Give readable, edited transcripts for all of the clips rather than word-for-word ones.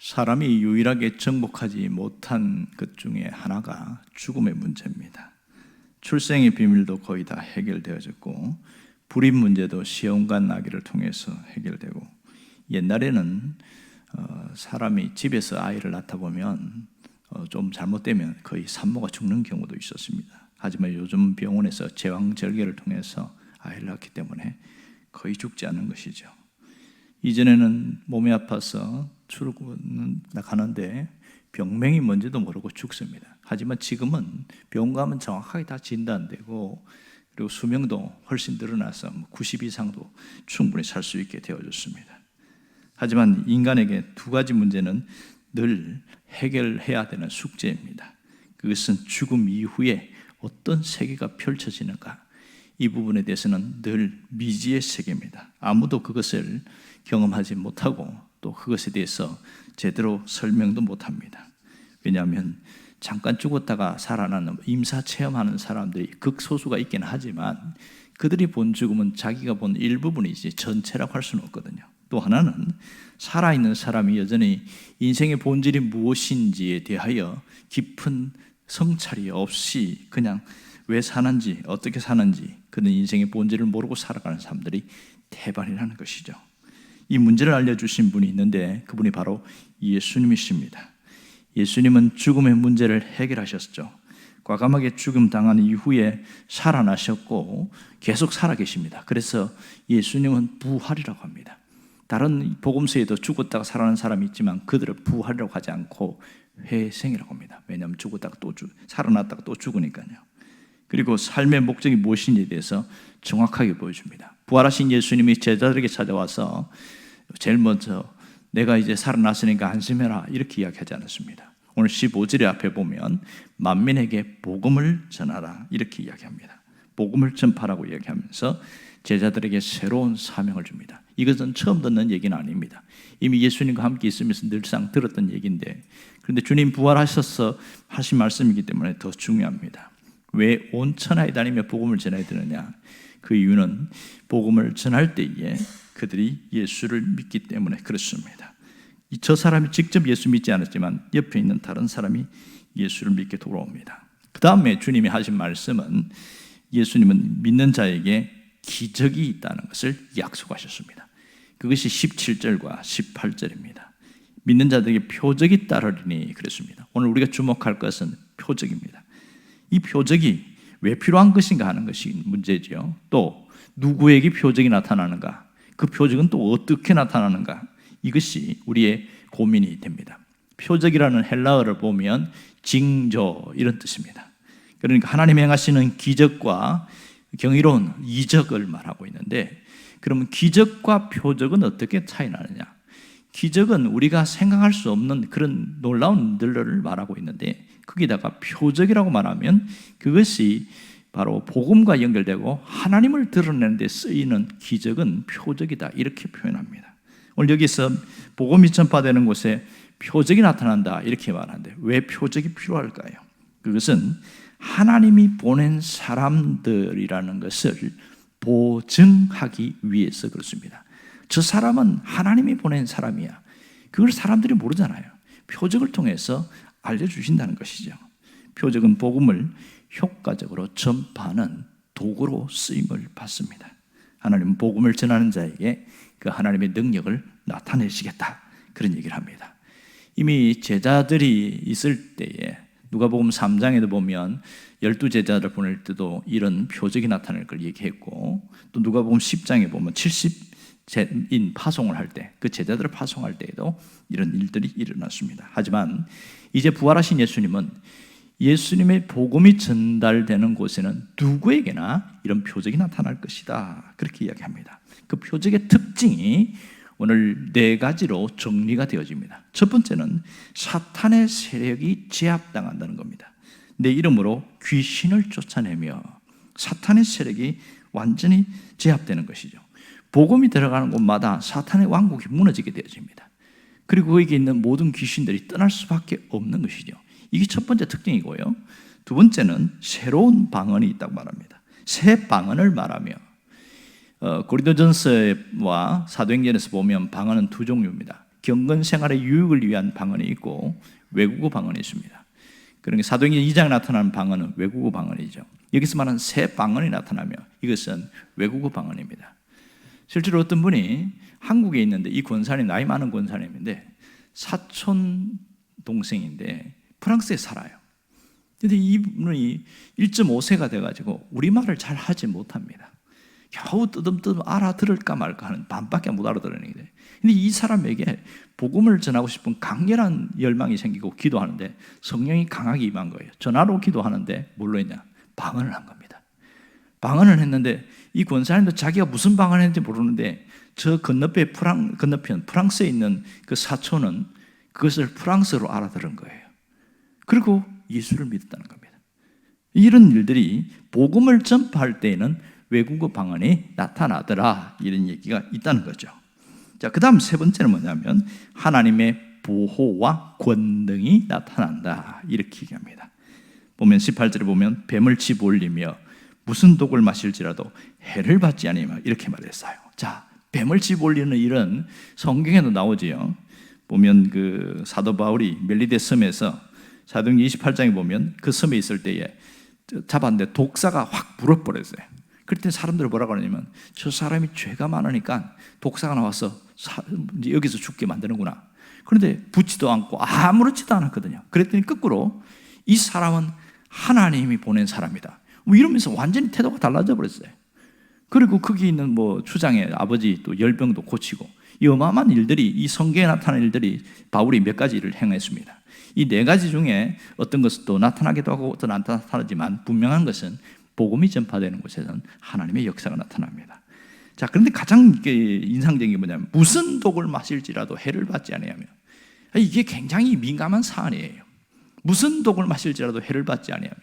사람이 유일하게 정복하지 못한 것 중에 하나가 죽음의 문제입니다. 출생의 비밀도 거의 다 해결되어졌고, 불임 문제도 시험관 나기를 통해서 해결되고, 옛날에는 사람이 집에서 아이를 낳다 보면 좀 잘못되면 거의 산모가 죽는 경우도 있었습니다. 하지만 요즘 병원에서 제왕절개를 통해서 아이를 낳기 때문에 거의 죽지 않는 것이죠. 이전에는 몸이 아파서 출근 나가는데 병명이 뭔지도 모르고 죽습니다. 하지만 지금은 병원 가면 정확하게 다 진단되고, 그리고 수명도 훨씬 늘어나서 90 이상도 충분히 살 수 있게 되어졌습니다. 하지만 인간에게 두 가지 문제는 늘 해결해야 되는 숙제입니다. 그것은 죽음 이후에 어떤 세계가 펼쳐지는가, 이 부분에 대해서는 늘 미지의 세계입니다. 아무도 그것을 경험하지 못하고 또 그것에 대해서 제대로 설명도 못합니다. 왜냐하면 잠깐 죽었다가 살아나는 임사 체험하는 사람들이 극소수가 있긴 하지만, 그들이 본 죽음은 자기가 본 일부분이지 전체라고 할 수는 없거든요. 또 하나는 살아있는 사람이 여전히 인생의 본질이 무엇인지에 대하여 깊은 성찰이 없이 그냥 왜 사는지, 어떻게 사는지, 그는 인생의 본질을 모르고 살아가는 사람들이 대반이라는 것이죠. 이 문제를 알려주신 분이 있는데 그분이 바로 예수님이십니다. 예수님은 죽음의 문제를 해결하셨죠. 과감하게 죽음 당한 이후에 살아나셨고 계속 살아계십니다. 그래서 예수님은 부활이라고 합니다. 다른 복음서에도 죽었다가 살아난 사람이 있지만 그들을 부활이라고 하지 않고 회생이라고 합니다. 왜냐하면 죽었다가 또 살아났다가 또 죽으니까요. 그리고 삶의 목적이 무엇인지에 대해서 정확하게 보여줍니다. 부활하신 예수님이 제자들에게 찾아와서 제일 먼저 내가 이제 살아났으니까 안심해라 이렇게 이야기하지 않았습니다. 오늘 15절의 앞에 보면 만민에게 복음을 전하라 이렇게 이야기합니다. 복음을 전파라고 이야기하면서 제자들에게 새로운 사명을 줍니다. 이것은 처음 듣는 얘기는 아닙니다. 이미 예수님과 함께 있으면서 늘상 들었던 얘기인데, 그런데 주님 부활하셔서 하신 말씀이기 때문에 더 중요합니다. 왜 온 천하에 다니며 복음을 전해야 되느냐? 그 이유는 복음을 전할 때에 그들이 예수를 믿기 때문에 그렇습니다. 저 사람이 직접 예수 믿지 않았지만 옆에 있는 다른 사람이 예수를 믿게 돌아옵니다. 그 다음에 주님이 하신 말씀은, 예수님은 믿는 자에게 기적이 있다는 것을 약속하셨습니다. 그것이 17절과 18절입니다. 믿는 자들에게 표적이 따르리니 그랬습니다. 오늘 우리가 주목할 것은 표적입니다. 이 표적이 왜 필요한 것인가 하는 것이 문제죠. 또 누구에게 표적이 나타나는가, 그 표적은 또 어떻게 나타나는가, 이것이 우리의 고민이 됩니다. 표적이라는 헬라어를 보면 징조 이런 뜻입니다. 그러니까 하나님이 행하시는 기적과 경이로운 이적을 말하고 있는데, 그러면 기적과 표적은 어떻게 차이 나느냐? 기적은 우리가 생각할 수 없는 그런 놀라운 일들을 말하고 있는데, 거기다가 표적이라고 말하면 그것이 바로 복음과 연결되고 하나님을 드러내는 데 쓰이는 기적은 표적이다 이렇게 표현합니다. 오늘 여기서 복음이 전파되는 곳에 표적이 나타난다 이렇게 말하는데, 왜 표적이 필요할까요? 그것은 하나님이 보낸 사람들이라는 것을 보증하기 위해서 그렇습니다. 저 사람은 하나님이 보낸 사람이야. 그걸 사람들이 모르잖아요. 표적을 통해서 알려주신다는 것이죠. 표적은 복음을 효과적으로 전파하는 도구로 쓰임을 받습니다. 하나님은 복음을 전하는 자에게 그 하나님의 능력을 나타내시겠다, 그런 얘기를 합니다. 이미 제자들이 있을 때에 누가복음 3장에도 보면 12제자를 보낼 때도 이런 표적이 나타날 걸 얘기했고, 또 누가복음 10장에 보면 70인 파송을 할 때, 그 제자들을 파송할 때에도 이런 일들이 일어났습니다. 하지만 이제 부활하신 예수님은 예수님의 복음이 전달되는 곳에는 누구에게나 이런 표적이 나타날 것이다, 그렇게 이야기합니다. 그 표적의 특징이 오늘 4가지로 정리가 되어집니다. 첫 번째는 사탄의 세력이 제압당한다는 겁니다. 내 이름으로 귀신을 쫓아내며 사탄의 세력이 완전히 제압되는 것이죠. 복음이 들어가는 곳마다 사탄의 왕국이 무너지게 되어집니다. 그리고 거기에 있는 모든 귀신들이 떠날 수밖에 없는 것이죠. 이게 첫 번째 특징이고요. 두 번째는 새로운 방언이 있다고 말합니다. 새 방언을 말하며, 고린도전서와 사도행전에서 보면 방언은 두 종류입니다. 경건 생활의 유익을 위한 방언이 있고 외국어 방언이 있습니다. 그러니까 사도행전 2장에 나타나는 방언은 외국어 방언이죠. 여기서 말하는 새 방언이 나타나며 이것은 외국어 방언입니다. 실제로 어떤 분이 한국에 있는데, 이 권사님, 나이 많은 권사님인데 사촌 동생인데 프랑스에 살아요. 근데 이분이 1.5세가 돼가지고 우리말을 잘 하지 못합니다. 겨우 뜨듬뜨듬 알아들을까 말까 하는, 반밖에 못 알아들으는 게. 근데 이 사람에게 복음을 전하고 싶은 강렬한 열망이 생기고 기도하는데 성령이 강하게 임한 거예요. 전화로 기도하는데 뭘로 했냐? 방언을 한 겁니다. 방언을 했는데 이 권사님도 자기가 무슨 방언을 했는지 모르는데 저 건너편 프랑스에 있는 그 사촌은 그것을 프랑스어로 알아들은 거예요. 그리고 예수를 믿었다는 겁니다. 이런 일들이 복음을 전파할 때에는 외국어 방언이 나타나더라, 이런 얘기가 있다는 거죠. 자, 그 다음 세 번째는 뭐냐면 하나님의 보호와 권능이 나타난다, 이렇게 얘기합니다. 보면 18절에 보면 뱀을 집어올리며 무슨 독을 마실지라도 해를 받지 아니하며 이렇게 말했어요. 자, 뱀을 집어올리는 일은 성경에도 나오지요. 보면 그 사도 바울이 멜리데 섬에서 사도행전 28장에 보면 그 섬에 있을 때에 잡았는데 독사가 확 불어버렸어요. 그때 사람들이 뭐라고 하냐면 저 사람이 죄가 많으니까 독사가 나와서 여기서 죽게 만드는구나. 그런데 붙지도 않고 아무렇지도 않았거든요. 그랬더니 거꾸로 이 사람은 하나님이 보낸 사람이다, 뭐 이러면서 완전히 태도가 달라져 버렸어요. 그리고 거기 있는 뭐 추장의 아버지 또 열병도 고치고, 이 어마어마한 일들이, 이 성경에 나타난 일들이 바울이 몇 가지 일을 행했습니다. 이 네 가지 중에 어떤 것은 또 나타나기도 하고 또 안 나타나지만 분명한 것은 복음이 전파되는 곳에서는 하나님의 역사가 나타납니다. 자, 그런데 가장 인상적인 게 뭐냐면 무슨 독을 마실지라도 해를 받지 아니하며, 이게 굉장히 민감한 사안이에요. 무슨 독을 마실지라도 해를 받지 아니하며,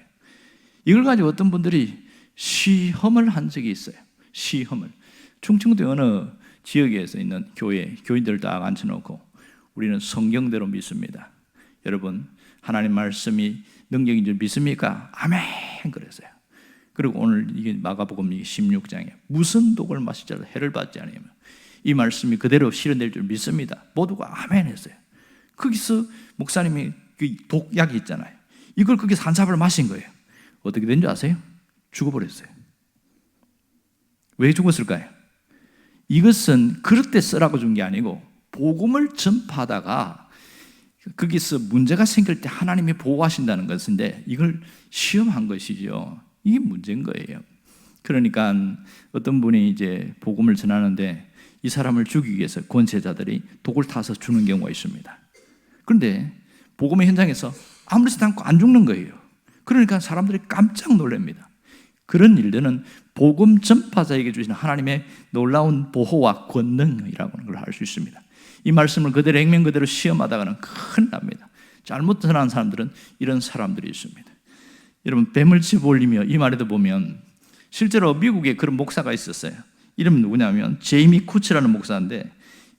이걸 가지고 어떤 분들이 시험을 한 적이 있어요. 시험을. 충청도 어느 지역에서 있는 교인들 다 앉혀놓고 우리는 성경대로 믿습니다. 여러분, 하나님 말씀이 능력인 줄 믿습니까? 아멘, 그랬어요. 그리고 오늘 이게 마가복음 16장에 무슨 독을 마실지라도 해를 받지 않으며, 이 말씀이 그대로 실현될 줄 믿습니다. 모두가 아멘 했어요. 거기서 목사님이 그 독약이 있잖아요. 이걸 거기서 한 사발 마신 거예요. 어떻게 된 줄 아세요? 죽어버렸어요. 왜 죽었을까요? 이것은 그럴 때 쓰라고 준 게 아니고 복음을 전파하다가 거기서 문제가 생길 때 하나님이 보호하신다는 것인데 이걸 시험한 것이죠. 이게 문제인 거예요. 그러니까 어떤 분이 이제 복음을 전하는데 이 사람을 죽이기 위해서 권세자들이 독을 타서 죽는 경우가 있습니다. 그런데 복음의 현장에서 아무렇지도 않고 안 죽는 거예요. 그러니까 사람들이 깜짝 놀랍니다. 그런 일들은 복음 전파자에게 주시는 하나님의 놀라운 보호와 권능이라고 하는 걸 알 수 있습니다. 이 말씀을 그대로 액면 그대로 시험하다가는 큰일 납니다. 잘못 전하는 사람들은 이런 사람들이 있습니다. 여러분, 뱀을 집어올리며, 이 말에도 보면 실제로 미국에 그런 목사가 있었어요. 이름은 누구냐면 제이미 쿠츠라는 목사인데,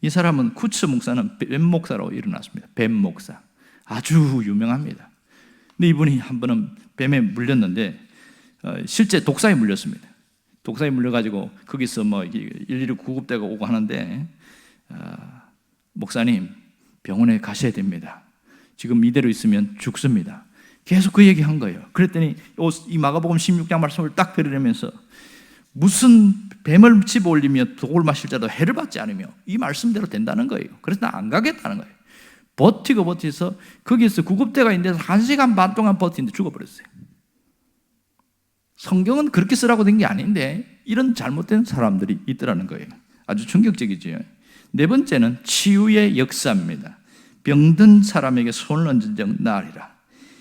이 사람은, 쿠츠 목사는 뱀 목사로 일어났습니다. 뱀 목사, 아주 유명합니다. 근데 이분이 한 번은 뱀에 물렸는데 실제 독사에 물렸습니다. 독사에 물려가지고 거기서 뭐 119 구급대가 오고 하는데 목사님, 병원에 가셔야 됩니다. 지금 이대로 있으면 죽습니다. 계속 그 얘기한 거예요. 그랬더니 이 마가복음 16장 말씀을 딱 들으면서 무슨 뱀을 집어올리며 독을 마실 자도 해를 받지 않으며, 이 말씀대로 된다는 거예요. 그래서 나 안 가겠다는 거예요. 버티서 거기서 구급대가 있는데 1시간 반 동안 버티는데 죽어버렸어요. 성경은 그렇게 쓰라고 된 게 아닌데 이런 잘못된 사람들이 있더라는 거예요. 아주 충격적이죠. 네 번째는 치유의 역사입니다. 병든 사람에게 손을 얹은 적 나으리라.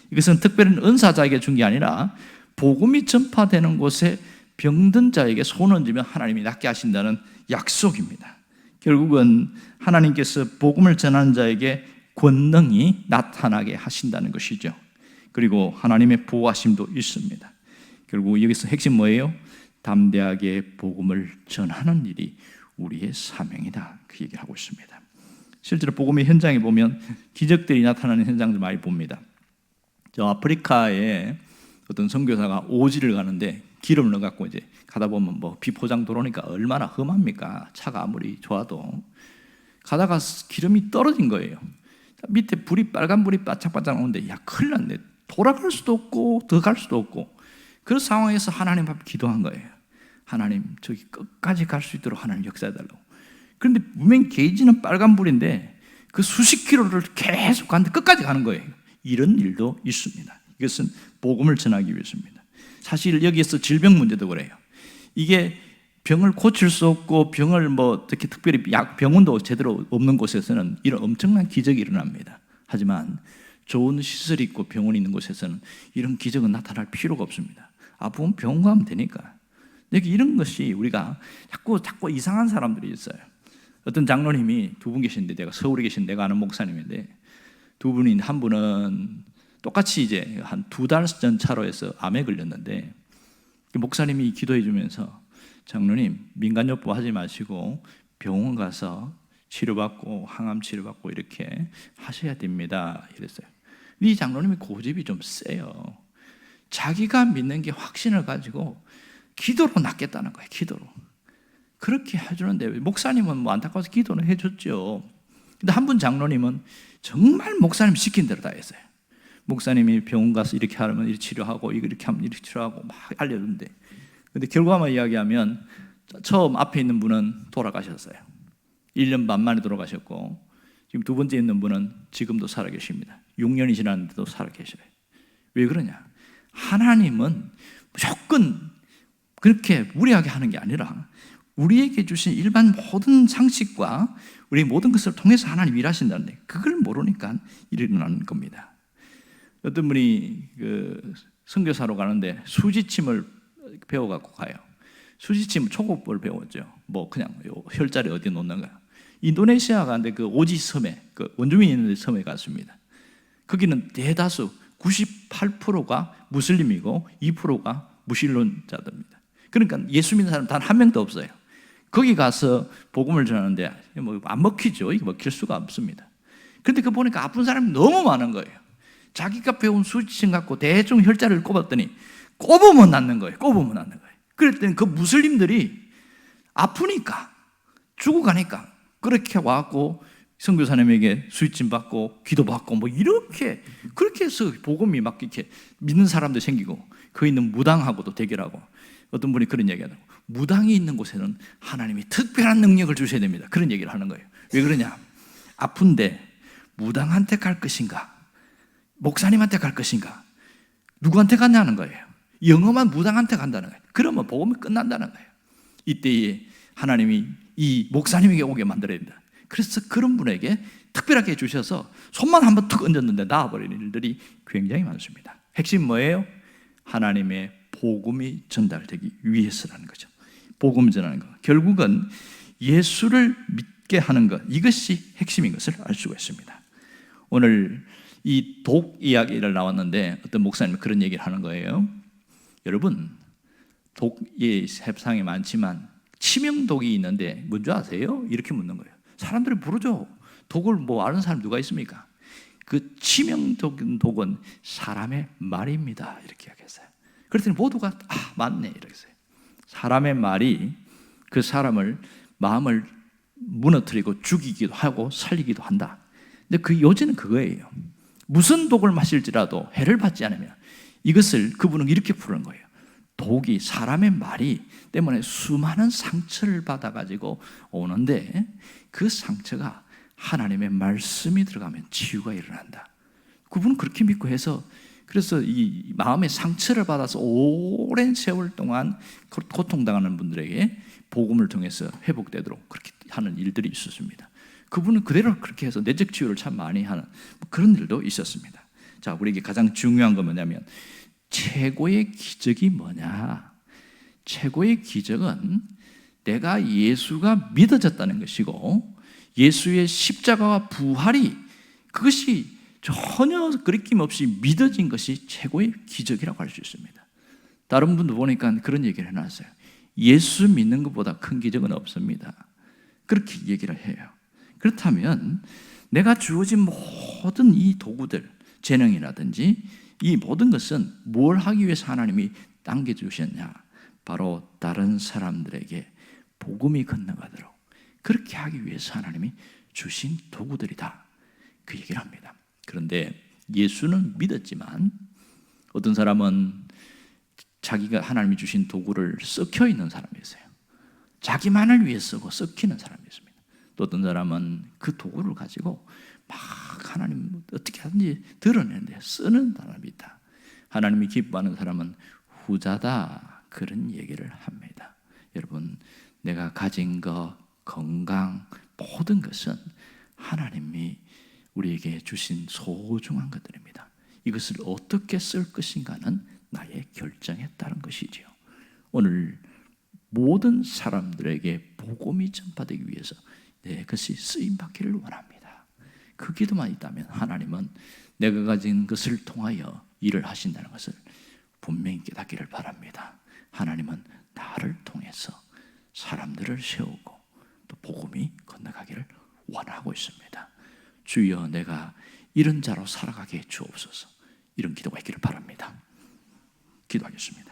이것은 특별한 은사자에게 준 게 아니라 복음이 전파되는 곳에 병든 자에게 손을 얹으면 하나님이 낫게 하신다는 약속입니다. 결국은 하나님께서 복음을 전하는 자에게 권능이 나타나게 하신다는 것이죠. 그리고 하나님의 보호하심도 있습니다. 결국 여기서 핵심 뭐예요? 담대하게 복음을 전하는 일이 우리의 사명이다, 그 얘기를 하고 있습니다. 실제로 복음의 현장에 보면 기적들이 나타나는 현장들 많이 봅니다. 저 아프리카에 어떤 선교사가 오지를 가는데 기름을 넣어갖고 이제 가다 보면 뭐 비포장 도로니까 얼마나 험합니까? 차가 아무리 좋아도 가다가 기름이 떨어진 거예요. 밑에 빨간 불이 바짝바짝 나오는데, 야, 큰일 났네. 돌아갈 수도 없고 더 갈 수도 없고. 그런 상황에서 하나님 앞에 기도한 거예요. 하나님, 저기 끝까지 갈 수 있도록 하나님 역사해달라고. 그런데 분명히 게이지는 빨간 불인데 그 수십 킬로를 계속 가는데 끝까지 가는 거예요. 이런 일도 있습니다. 이것은 복음을 전하기 위해서입니다. 사실 여기에서 질병 문제도 그래요. 이게 병을 고칠 수 없고 병을 어떻게 특별히 병원도 제대로 없는 곳에서는 이런 엄청난 기적이 일어납니다. 하지만 좋은 시설이 있고 병원이 있는 곳에서는 이런 기적은 나타날 필요가 없습니다. 아프면 병원 가면 되니까. 이런 것이 우리가 자꾸 이상한 사람들이 있어요. 어떤 장로님이 두 분 계신데, 내가 서울에 계신 내가 아는 목사님인데, 두 분이, 한 분은 똑같이 이제 한 2달 전 차로 해서 암에 걸렸는데, 목사님이 기도해 주면서 장로님, 민간요법 하지 마시고 병원 가서 치료받고 항암 치료받고 이렇게 하셔야 됩니다 이랬어요. 이 장로님이 고집이 좀 세요. 자기가 믿는 게 확신을 가지고 기도로 낫겠다는 거예요. 기도로. 그렇게 해주는데 목사님은 안타까워서 기도는 해줬죠. 근데 한 분 장로님은 정말 목사님 시킨 대로 다 했어요. 목사님이 병원 가서 이렇게 하면 이렇게 치료하고 이렇게 하면 이렇게 치료하고 막 알려주는데, 근데 결과만 이야기하면 처음 앞에 있는 분은 돌아가셨어요. 1년 반 만에 돌아가셨고, 지금 두 번째 있는 분은 지금도 살아계십니다. 6년이 지났는데도 살아계셔요. 왜 그러냐? 하나님은 무조건 그렇게 무리하게 하는 게 아니라 우리에게 주신 일반 모든 상식과 우리 모든 것을 통해서 하나님 일하신다는데, 그걸 모르니까 일어나는 겁니다. 어떤 분이 선교사로 가는데 수지침을 배워갖고 가요. 수지침 초급을 배웠죠. 그냥 혈자리 어디에 놓는가. 인도네시아 가는데 그 오지 섬에, 원주민이 있는 섬에 갔습니다. 거기는 대다수 98%가 무슬림이고 2%가 무신론자들입니다. 그러니까 예수 믿는 사람 단 한 명도 없어요. 거기 가서 복음을 전하는데 안 먹히죠. 이게 먹힐 수가 없습니다. 그런데 그 보니까 아픈 사람이 너무 많은 거예요. 자기가 배운 수지침 갖고 대충 혈자리를 꼽았더니 꼽으면 낫는 거예요. 꼽으면 낫는 거예요. 그랬더니 그 무슬림들이 아프니까, 죽어가니까 그렇게 와갖고 선교사님에게 수지침 받고 기도 받고 이렇게 그렇게 해서 복음이 막 이렇게 믿는 사람도 생기고, 그 있는 무당하고도 대결하고. 어떤 분이 그런 얘기하더라고요. 무당이 있는 곳에는 하나님이 특별한 능력을 주셔야 됩니다. 그런 얘기를 하는 거예요. 왜 그러냐? 아픈데 무당한테 갈 것인가, 목사님한테 갈 것인가, 누구한테 가냐는 거예요. 영험한 무당한테 간다는 거예요. 그러면 복음이 끝난다는 거예요. 이때에 하나님이 이 목사님에게 오게 만들어야 된다. 그래서 그런 분에게 특별하게 주셔서 손만 한번 툭 얹었는데 나아버리는 일들이 굉장히 많습니다. 핵심 뭐예요? 하나님의 복음이 전달되기 위해서라는 거죠. 복음 전하는 것, 결국은 예수를 믿게 하는 것, 이것이 핵심인 것을 알 수가 있습니다. 오늘 이 독 이야기를 나왔는데 어떤 목사님이 그런 얘기를 하는 거예요. 여러분, 독이 세상에 많지만 치명독이 있는데 뭔지 아세요? 이렇게 묻는 거예요. 사람들이 모르죠. 독을 아는 사람 누가 있습니까? 그 치명적인 독은 사람의 말입니다. 이렇게 이야기했어요. 그랬더니 모두가 맞네 이렇게 했어요. 사람의 말이 그 사람을, 마음을 무너뜨리고 죽이기도 하고 살리기도 한다. 근데 그 요지는 그거예요. 무슨 독을 마실지라도 해를 받지 않으면, 이것을 그분은 이렇게 푸는 거예요. 독이, 사람의 말이 때문에 수많은 상처를 받아가지고 오는데, 그 상처가 하나님의 말씀이 들어가면 치유가 일어난다. 그분은 그렇게 믿고 해서, 그래서 이 마음의 상처를 받아서 오랜 세월 동안 고통당하는 분들에게 복음을 통해서 회복되도록 그렇게 하는 일들이 있었습니다. 그분은 그대로 그렇게 해서 내적 치유를 참 많이 하는 그런 일도 있었습니다. 자, 우리에게 가장 중요한 건 뭐냐면, 최고의 기적이 뭐냐? 최고의 기적은 내가 예수가 믿어졌다는 것이고, 예수의 십자가와 부활이, 그것이 전혀 거리낌 없이 믿어진 것이 최고의 기적이라고 할 수 있습니다. 다른 분도 보니까 그런 얘기를 해놨어요. 예수 믿는 것보다 큰 기적은 없습니다. 그렇게 얘기를 해요. 그렇다면 내가 주어진 모든 이 도구들, 재능이라든지 이 모든 것은 뭘 하기 위해서 하나님이 당겨주셨냐? 바로 다른 사람들에게 복음이 건너가도록 그렇게 하기 위해서 하나님이 주신 도구들이다. 그 얘기를 합니다. 그런데 예수는 믿었지만 어떤 사람은 자기가 하나님이 주신 도구를 썩혀 있는 사람이 있어요. 자기만을 위해 쓰고 썩히는 사람이 있습니다. 또 어떤 사람은 그 도구를 가지고 막 하나님 어떻게 하든지 드러내는데 쓰는 사람이 있다. 하나님이 기뻐하는 사람은 후자다. 그런 얘기를 합니다. 여러분, 내가 가진 것, 건강, 모든 것은 하나님이 우리에게 주신 소중한 것들입니다. 이것을 어떻게 쓸 것인가는 나의 결정에 따른 것이지요. 오늘 모든 사람들에게 복음이 전파되기 위해서 내 것이 쓰임받기를 원합니다. 그 기도만 있다면 하나님은 내가 가진 것을 통하여 일을 하신다는 것을 분명히 깨닫기를 바랍니다. 하나님은 나를 통해서 사람들을 세우고 또 복음이 건너가기를 원하고 있습니다. 주여, 내가 이런 자로 살아가게 해 주옵소서. 이런 기도가 있기를 바랍니다. 기도하겠습니다.